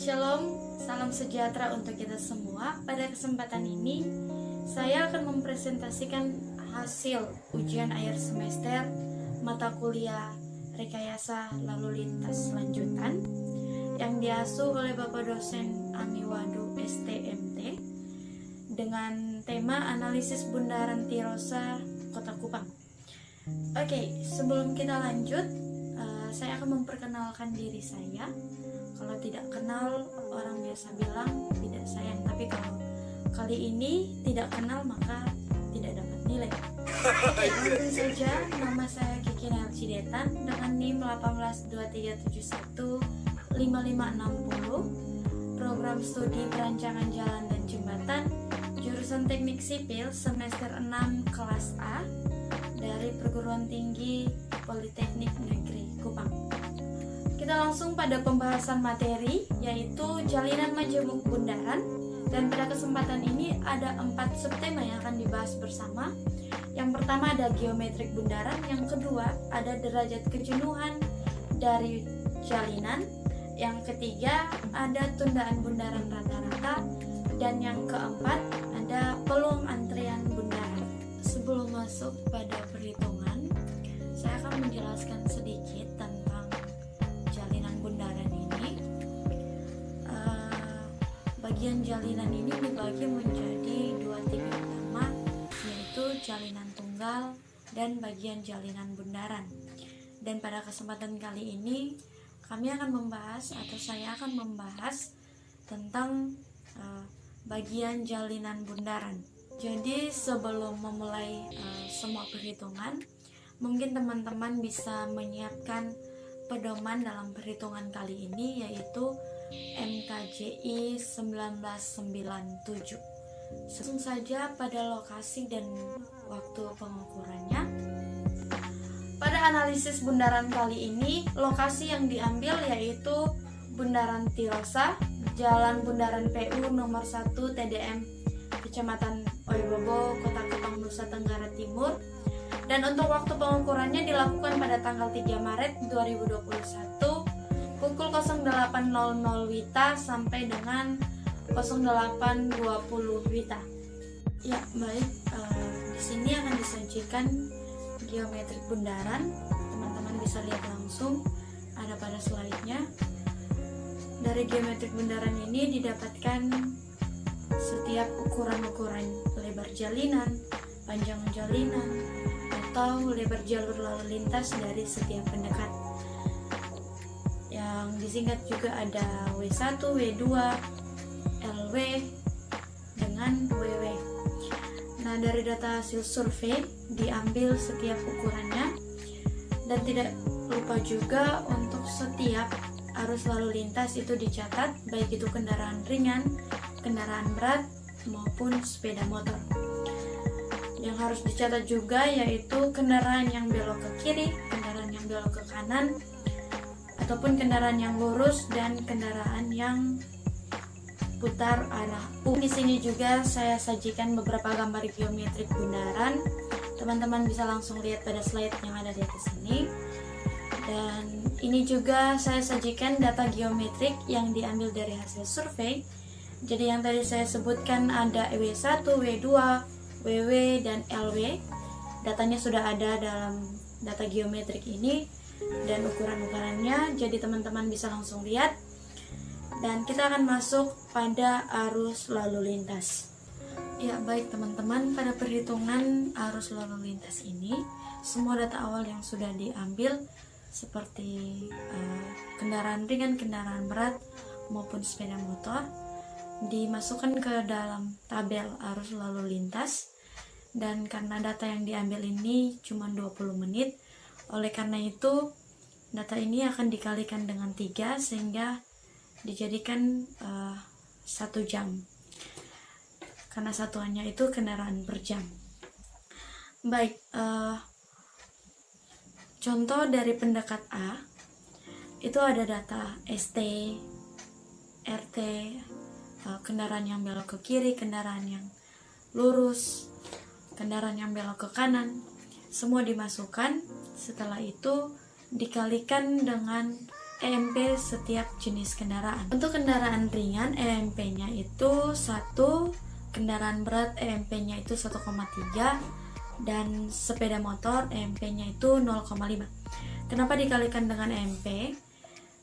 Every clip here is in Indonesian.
Shalom, salam sejahtera untuk kita semua. Pada kesempatan ini, saya akan mempresentasikan hasil ujian akhir semester mata kuliah Rekayasa Lalu Lintas Lanjutan yang diasuh oleh Bapak dosen Amiwadu STMT dengan tema analisis bundaran Tirosa Kota Kupang. Oke, sebelum kita lanjut, saya akan memperkenalkan diri saya. Kalau tidak kenal, orang biasa bilang tidak sayang, tapi kalau kali ini tidak kenal maka tidak dapat nilai. Oke, langsung saja. Nama saya Kiki Nelcidetan dengan NIM 1823715560, program studi perancangan jalan dan jembatan, jurusan Teknik Sipil semester 6 kelas A dari Perguruan Tinggi Politeknik Negeri Kupang. Kita langsung pada pembahasan materi, yaitu jalinan majemuk bundaran. Dan pada kesempatan ini ada 4 subtema yang akan dibahas bersama. Yang pertama ada geometrik bundaran, yang kedua ada derajat kejenuhan dari jalinan, yang ketiga ada tundaan bundaran rata-rata, dan yang keempat ada peluang antrean bundaran. Sebelum masuk pada perhitungan, saya akan menjelaskan sedikit tentang jalinan bundaran ini. Bagian jalinan ini dibagi menjadi 2 tipe utama, yaitu jalinan tunggal dan bagian jalinan bundaran. Dan pada kesempatan kali ini kami akan membahas, atau saya akan membahas tentang bagian jalinan bundaran. Jadi sebelum memulai semua perhitungan, mungkin teman-teman bisa menyiapkan pedoman dalam perhitungan kali ini, yaitu MKJI 1997. Langsung saja pada lokasi dan waktu pengukurannya. Pada analisis bundaran kali ini, lokasi yang diambil yaitu Bundaran Tirosa, Jalan Bundaran PU nomor 1 TDM Kecamatan Oibobo, Kota Kupang, Nusa Tenggara Timur. Dan untuk waktu pengukurannya dilakukan pada tanggal 3 Maret 2021 pukul 08.00 WITA sampai dengan 08.20 WITA. Ya, baik. Di sini akan disajikan geometrik bundaran. Teman-teman bisa lihat langsung ada pada slide-nya. Dari geometrik bundaran ini didapatkan setiap ukuran-ukuran lebar jalinan, panjang jalinan, atau lebar jalur lalu lintas dari setiap pendekat. Yang disingkat juga ada W1, W2, LW dengan WW. Nah, dari data hasil survei diambil setiap ukurannya, dan tidak lupa juga untuk setiap arus lalu lintas itu dicatat, baik itu kendaraan ringan, kendaraan berat, maupun sepeda motor. Yang harus dicatat juga yaitu kendaraan yang belok ke kiri, kendaraan yang belok ke kanan, ataupun kendaraan yang lurus, dan kendaraan yang putar arah U. Di sini juga saya sajikan beberapa gambar geometrik bundaran. Teman-teman bisa langsung lihat pada slide yang ada di atas ini. Dan ini juga saya sajikan data geometrik yang diambil dari hasil survei. Jadi yang tadi saya sebutkan ada W1, W2, WW, dan LW. Datanya sudah ada dalam data geometrik ini dan ukuran-ukurannya, jadi teman-teman bisa langsung lihat. Dan kita akan masuk pada arus lalu lintas. Ya, baik teman-teman, pada perhitungan arus lalu lintas ini semua data awal yang sudah diambil seperti kendaraan ringan, kendaraan berat, maupun sepeda motor dimasukkan ke dalam tabel arus lalu lintas. Dan karena data yang diambil ini cuma 20 menit, oleh karena itu data ini akan dikalikan dengan 3 sehingga dijadikan 1 jam, karena satuannya itu kendaraan per jam. Baik, contoh dari pendekat A itu ada data ST, RT, kendaraan yang belok ke kiri, kendaraan yang lurus, kendaraan yang belok ke kanan, semua dimasukkan. Setelah itu dikalikan dengan EMP setiap jenis kendaraan. Untuk kendaraan ringan, EMP-nya itu 1, kendaraan berat EMP-nya itu 1,3, dan sepeda motor EMP-nya itu 0,5. Kenapa dikalikan dengan EMP?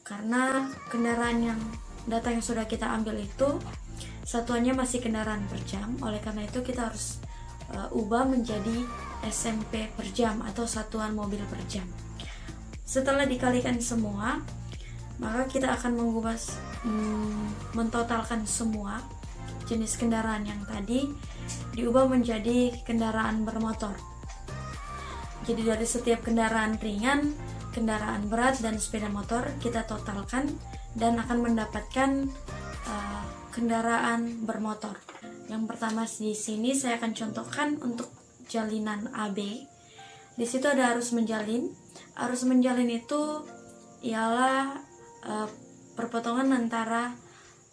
Karena kendaraan yang data yang sudah kita ambil itu satuannya masih kendaraan per jam, oleh karena itu kita harus ubah menjadi SMP per jam atau satuan mobil per jam. Setelah dikalikan semua, maka kita akan mentotalkan semua jenis kendaraan yang tadi diubah menjadi kendaraan bermotor. Jadi dari setiap kendaraan ringan, kendaraan berat, dan sepeda motor kita totalkan dan akan mendapatkan kendaraan bermotor. Yang pertama di sini saya akan contohkan untuk jalinan AB. Di situ ada arus menjalin. Arus menjalin itu ialah perpotongan antara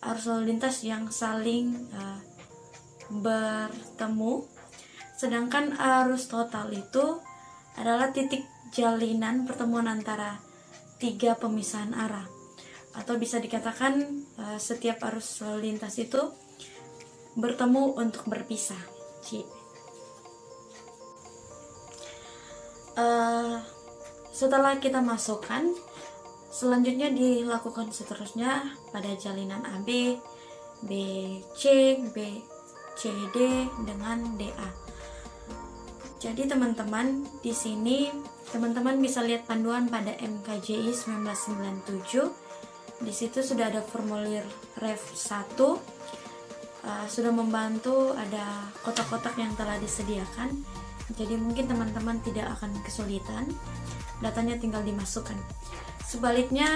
arus lalu lintas yang saling bertemu, sedangkan arus total itu adalah titik jalinan pertemuan antara 3 pemisahan arah, atau bisa dikatakan setiap arus lalu lintas itu bertemu untuk berpisah. Setelah kita masukkan, selanjutnya dilakukan seterusnya pada jalinan AB, BC, BCD dengan DA. Jadi teman-teman, di sini teman-teman bisa lihat panduan pada MKJI 1997. Di situ sudah ada formulir Ref 1, sudah membantu, ada kotak-kotak yang telah disediakan. Jadi mungkin teman-teman tidak akan kesulitan, datanya tinggal dimasukkan. Sebaliknya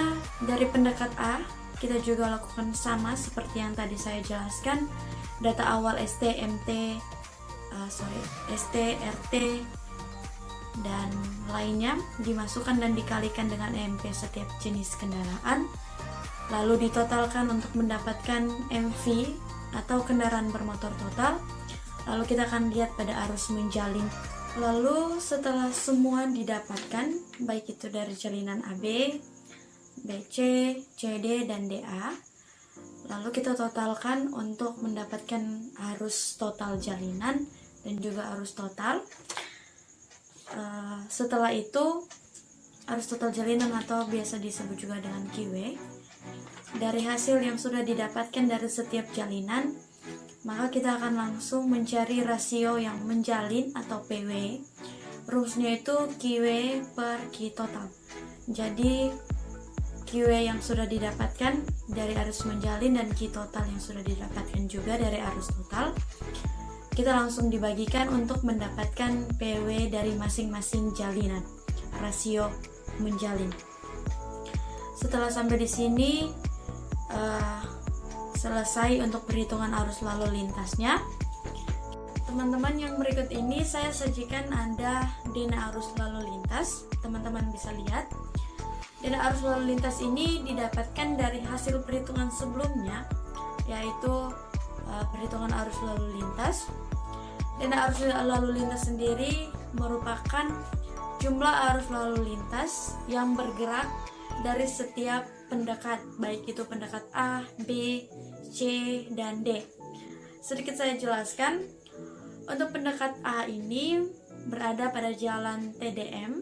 dari pendekat A, kita juga lakukan sama seperti yang tadi saya jelaskan. Data awal ST, ST, RT, dan lainnya dimasukkan dan dikalikan dengan EMP setiap jenis kendaraan, lalu ditotalkan untuk mendapatkan MV atau kendaraan bermotor total. Lalu kita akan lihat pada arus menjalin. Lalu setelah semua didapatkan, baik itu dari jalinan AB, BC, CD, dan DA, lalu kita totalkan untuk mendapatkan arus total jalinan dan juga arus total. Setelah itu, arus total jalinan atau biasa disebut juga dengan QW. Dari hasil yang sudah didapatkan dari setiap jalinan, maka kita akan langsung mencari rasio yang menjalin atau PW. Rumusnya itu QW per Q total. Jadi QW yang sudah didapatkan dari arus menjalin dan Q total yang sudah didapatkan juga dari arus total, kita langsung dibagikan untuk mendapatkan PW dari masing-masing jalinan, rasio menjalin. Setelah sampai di sini, selesai untuk perhitungan arus lalu lintasnya. Teman-teman, yang berikut ini saya sajikan ada dena arus lalu lintas. Teman-teman bisa lihat, dena arus lalu lintas ini didapatkan dari hasil perhitungan sebelumnya, yaitu perhitungan arus lalu lintas. Dena arus lalu lintas sendiri merupakan jumlah arus lalu lintas yang bergerak dari setiap pendekat, baik itu pendekat A, B, C, dan D. Sedikit saya jelaskan. Untuk pendekat A ini berada pada jalan TDM,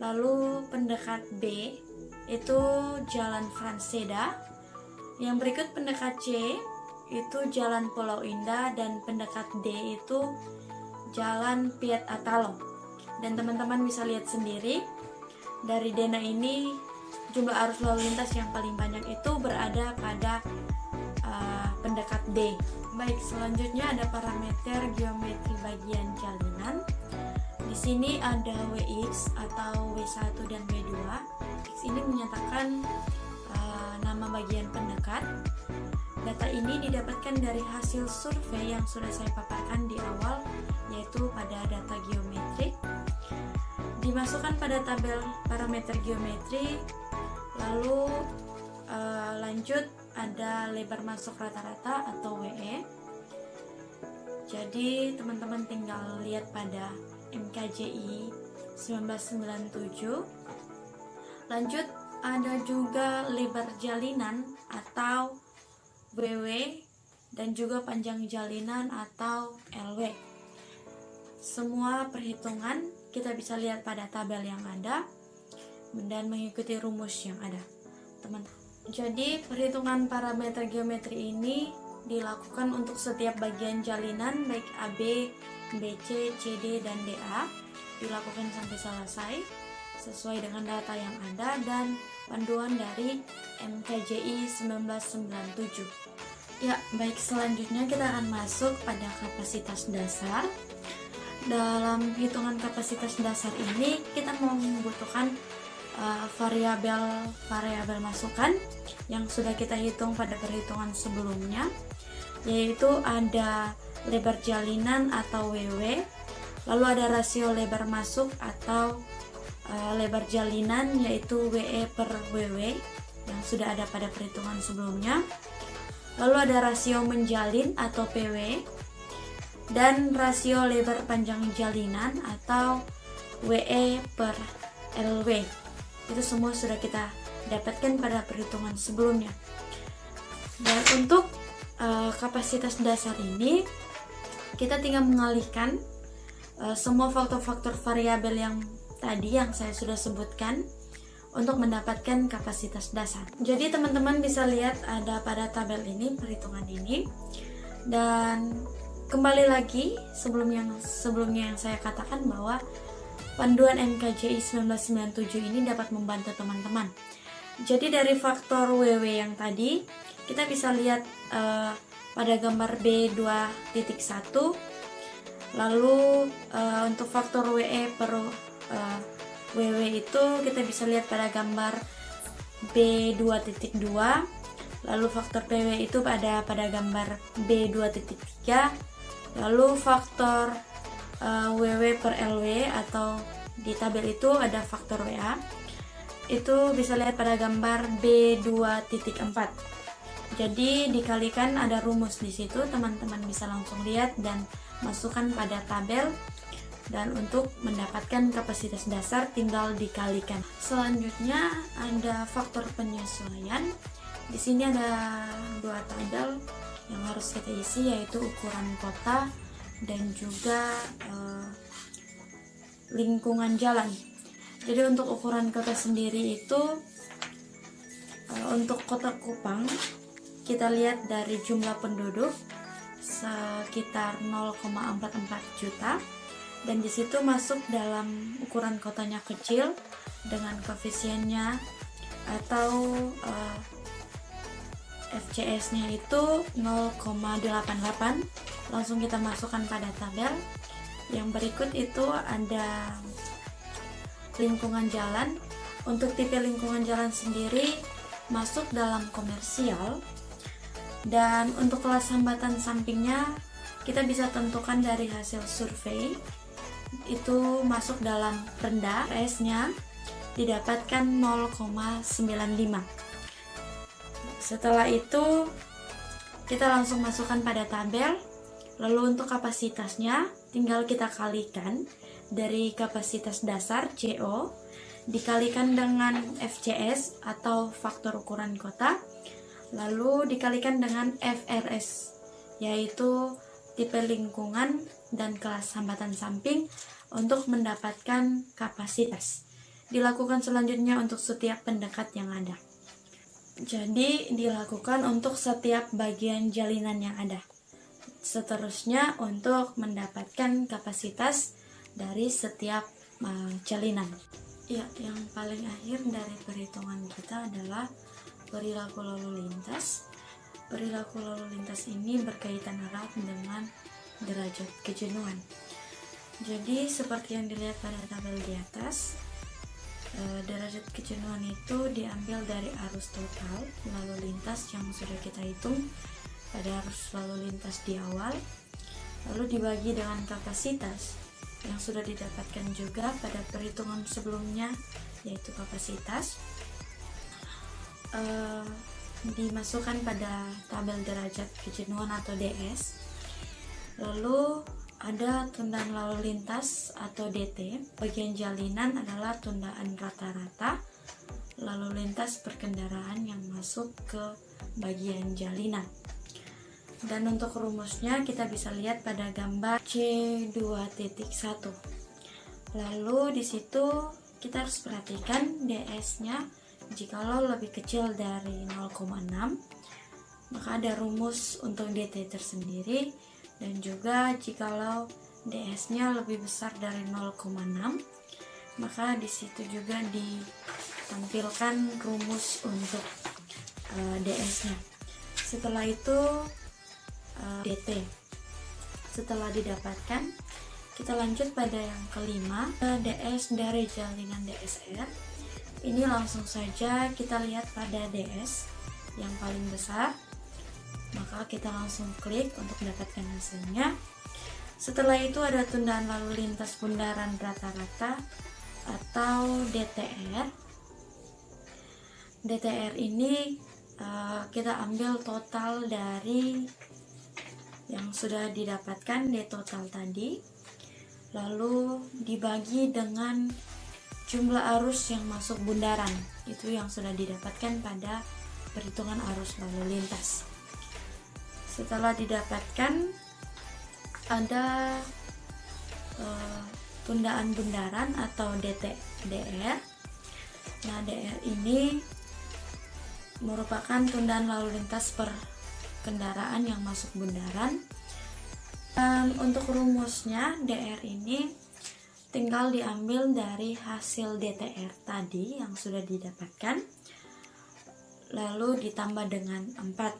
lalu pendekat B itu jalan Franseda, yang berikut pendekat C itu jalan Pulau Indah, dan pendekat D itu jalan Piet Atalo. Dan teman-teman bisa lihat sendiri, dari dena ini jumlah arus lalu lintas yang paling banyak itu berada pada pendekat D. Baik, selanjutnya ada parameter geometri bagian jalinan. Di sini ada WX atau W1 dan W2. X ini menyatakan nama bagian pendekat. Data ini didapatkan dari hasil survei yang sudah saya paparkan di awal, yaitu pada data geometrik. Dimasukkan pada tabel parameter geometri, lalu lanjut ada lebar masuk rata-rata atau WE. Jadi teman-teman tinggal lihat pada MKJI 1997. Lanjut ada juga lebar jalinan atau WW dan juga panjang jalinan atau LW. Semua perhitungan kita bisa lihat pada tabel yang ada dan mengikuti rumus yang ada, teman-teman. Jadi perhitungan parameter geometri ini dilakukan untuk setiap bagian jalinan baik AB, BC, CD, dan DA, dilakukan sampai selesai sesuai dengan data yang ada dan panduan dari MKJI 1997. Ya, baik, selanjutnya kita akan masuk pada kapasitas dasar. Dalam hitungan kapasitas dasar ini kita membutuhkan variabel masukan yang sudah kita hitung pada perhitungan sebelumnya, yaitu ada lebar jalinan atau WW, lalu ada rasio lebar masuk atau lebar jalinan yaitu WE per WW yang sudah ada pada perhitungan sebelumnya, lalu ada rasio menjalin atau PW, dan rasio lebar panjang jalinan atau WE per LW. Itu semua sudah kita dapatkan pada perhitungan sebelumnya. Dan untuk kapasitas dasar ini kita tinggal mengalihkan semua faktor-faktor variabel yang tadi yang saya sudah sebutkan untuk mendapatkan kapasitas dasar. Jadi teman-teman bisa lihat ada pada tabel ini perhitungan ini. Dan kembali lagi sebelumnya yang saya katakan bahwa panduan MKJI 1997 ini dapat membantu teman-teman. Jadi dari faktor WW yang tadi kita bisa lihat pada gambar B2.1, lalu untuk faktor WE per WW itu kita bisa lihat pada gambar B2.2, lalu faktor PW itu pada gambar B2.3, lalu faktor WW per LW atau di tabel itu ada faktor WA, itu bisa lihat pada gambar B2.4. Jadi dikalikan, ada rumus di situ, teman-teman bisa langsung lihat dan masukkan pada tabel, dan untuk mendapatkan kapasitas dasar tinggal dikalikan. Selanjutnya ada faktor penyesuaian. Di sini ada dua tabel yang harus kita isi, yaitu ukuran kota dan juga lingkungan jalan. Jadi untuk ukuran kota sendiri itu untuk kota Kupang kita lihat dari jumlah penduduk sekitar 0,44 juta, dan di situ masuk dalam ukuran kotanya kecil dengan koefisiennya atau FCS-nya itu 0,88. Langsung kita masukkan pada tabel. Yang berikut itu ada lingkungan jalan. Untuk tipe lingkungan jalan sendiri masuk dalam komersial, dan untuk kelas hambatan sampingnya kita bisa tentukan dari hasil survei, itu masuk dalam rendah, S-nya didapatkan 0,95. Setelah itu kita langsung masukkan pada tabel. Lalu untuk kapasitasnya tinggal kita kalikan dari kapasitas dasar CO dikalikan dengan FCS atau faktor ukuran kota, lalu dikalikan dengan FRS yaitu tipe lingkungan dan kelas hambatan samping untuk mendapatkan kapasitas. Dilakukan selanjutnya untuk setiap pendekat yang ada. Jadi dilakukan untuk setiap bagian jalinan yang ada. Seterusnya untuk mendapatkan kapasitas dari setiap jalinan. Ya, yang paling akhir dari perhitungan kita adalah perilaku lalu lintas. Perilaku lalu lintas ini berkaitan erat dengan derajat kejenuhan. Jadi seperti yang dilihat pada tabel di atas, derajat kejenuhan itu diambil dari arus total lalu lintas yang sudah kita hitung pada arus lalu lintas di awal, lalu dibagi dengan kapasitas yang sudah didapatkan juga pada perhitungan sebelumnya, yaitu kapasitas dimasukkan pada tabel derajat kejenuhan atau DS. Lalu ada tundaan lalu lintas atau DT. Bagian jalinan adalah tundaan rata-rata, lalu lintas perkendaraan yang masuk ke bagian jalinan. Dan untuk rumusnya kita bisa lihat pada gambar C2.1. Lalu di situ kita harus perhatikan DS-nya, jikalau lebih kecil dari 0,6 maka ada rumus untuk DT tersendiri, dan juga jikalau DS-nya lebih besar dari 0,6 maka di situ juga ditampilkan rumus untuk DS-nya. Setelah itu DT. Setelah didapatkan, kita lanjut pada yang kelima, DS dari jalinan DSR. Ini langsung saja kita lihat pada DS yang paling besar, maka kita langsung klik untuk mendapatkan hasilnya. Setelah itu ada tundaan lalu lintas bundaran rata-rata atau DTR. DTR ini kita ambil total dari yang sudah didapatkan D total tadi, lalu dibagi dengan jumlah arus yang masuk bundaran, itu yang sudah didapatkan pada perhitungan arus lalu lintas. Setelah didapatkan ada tundaan bundaran atau DR. Nah, DR ini merupakan tundaan lalu lintas per kendaraan yang masuk bundaran. Untuk rumusnya, DR ini tinggal diambil dari hasil DTR tadi yang sudah didapatkan, lalu ditambah dengan 4.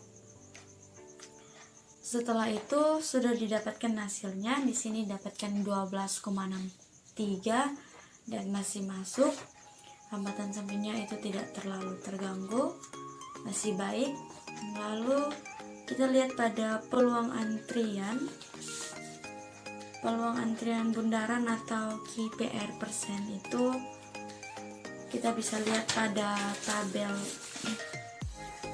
Setelah itu sudah didapatkan hasilnya, di sini dapatkan 12,63 dan masih masuk. Hambatan sampingnya itu tidak terlalu terganggu, masih baik. Lalu kita lihat pada peluang antrian bundaran atau KPR persen itu kita bisa lihat pada tabel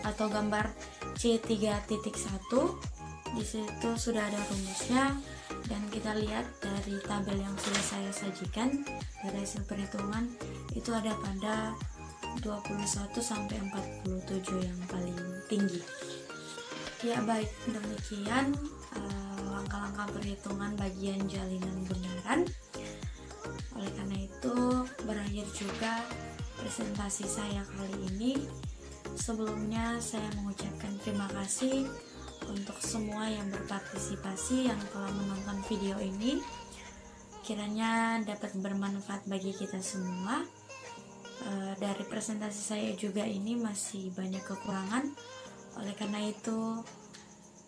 atau gambar C3.1. Di situ sudah ada rumusnya, dan kita lihat dari tabel yang sudah saya sajikan dari hasil perhitungan itu ada pada 21 sampai 47 yang paling tinggi. Ya, baik, demikian langkah-langkah perhitungan bagian jalinan bundaran. Oleh karena itu berakhir juga presentasi saya kali ini. Sebelumnya saya mengucapkan terima kasih untuk semua yang berpartisipasi yang telah menonton video ini. Kiranya dapat bermanfaat bagi kita semua. Dari presentasi saya juga ini masih banyak kekurangan. Oleh karena itu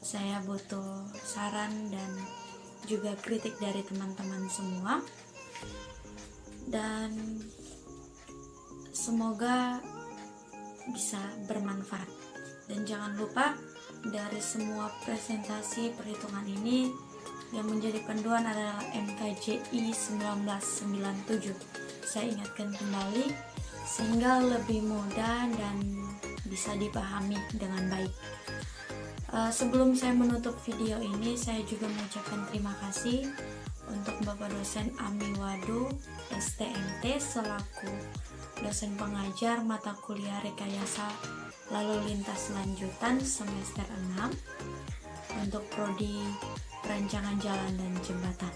saya butuh saran dan juga kritik dari teman-teman semua, dan semoga bisa bermanfaat. Dan jangan lupa, dari semua presentasi perhitungan ini yang menjadi panduan adalah MKJI 1997. Saya ingatkan kembali sehingga lebih mudah dan bisa dipahami dengan baik. Sebelum saya menutup video ini, saya juga mengucapkan terima kasih untuk Bapak dosen Ami Wadu STMT selaku dosen pengajar mata kuliah rekayasa lalu lintas lanjutan semester 6 untuk prodi perancangan jalan dan jembatan.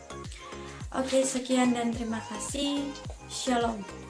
Oke, sekian dan terima kasih. Shalom.